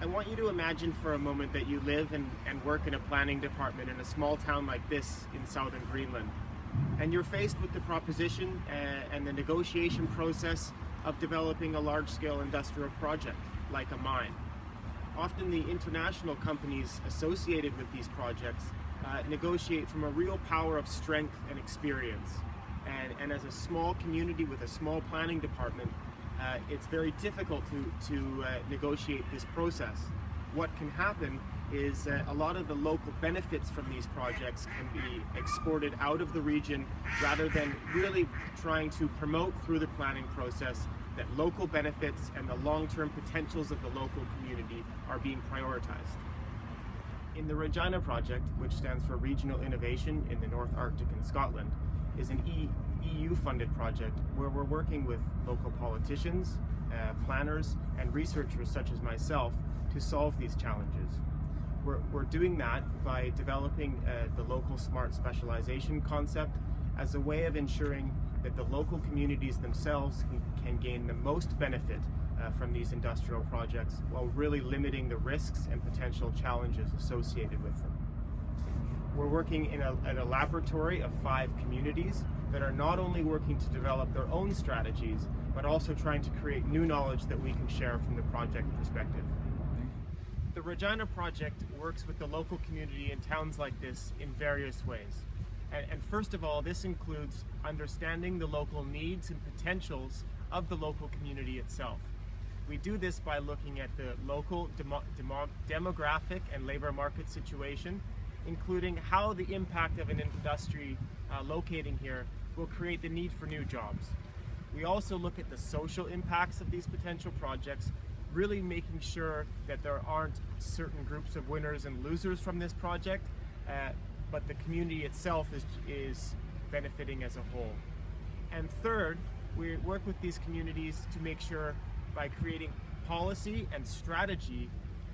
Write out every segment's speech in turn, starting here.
I want you to imagine for a moment that you live and work in a planning department in a small town like this in southern Greenland. And you're faced with the proposition and the negotiation process of developing a large-scale industrial project, like a mine. Often the international companies associated with these projects negotiate from a real power of strength and experience. And as a small community with a small planning department, it's very difficult to negotiate this process. What can happen is a lot of the local benefits from these projects can be exported out of the region rather than really trying to promote through the planning process that local benefits and the long-term potentials of the local community are being prioritized. In the Regina project, which stands for Regional Innovation in the North Arctic and Scotland, is an EU-funded project where we're working with local politicians, planners, and researchers such as myself to solve these challenges. We're doing that by developing the local smart specialization concept as a way of ensuring that the local communities themselves can gain the most benefit from these industrial projects while really limiting the risks and potential challenges associated with them. We're working in a laboratory of 5 communities that are not only working to develop their own strategies, but also trying to create new knowledge that we can share from the project perspective. The Regina project works with the local community in towns like this in various ways. And first of all, this includes understanding the local needs and potentials of the local community itself. We do this by looking at the local demographic and labor market situation, including how the impact of an industry locating here will create the need for new jobs. We also look at the social impacts of these potential projects, really making sure that there aren't certain groups of winners and losers from this project, but the community itself is benefiting as a whole. And third, we work with these communities to make sure by creating policy and strategy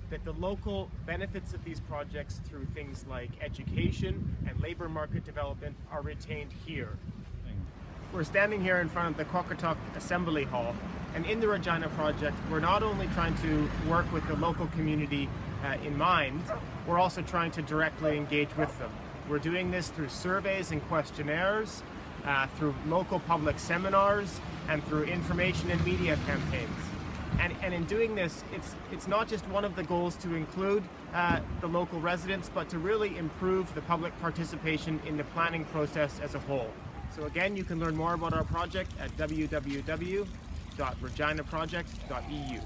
that the local benefits of these projects through things like education and labor market development are retained here. We're standing here in front of the Quakatuk Assembly Hall, and in the Regina project, we're not only trying to work with the local community in mind, we're also trying to directly engage with them. We're doing this through surveys and questionnaires, through local public seminars, and through information and media campaigns. And in doing this, it's not just one of the goals to include the local residents, but to really improve the public participation in the planning process as a whole. So again, you can learn more about our project at www.reginaproject.eu.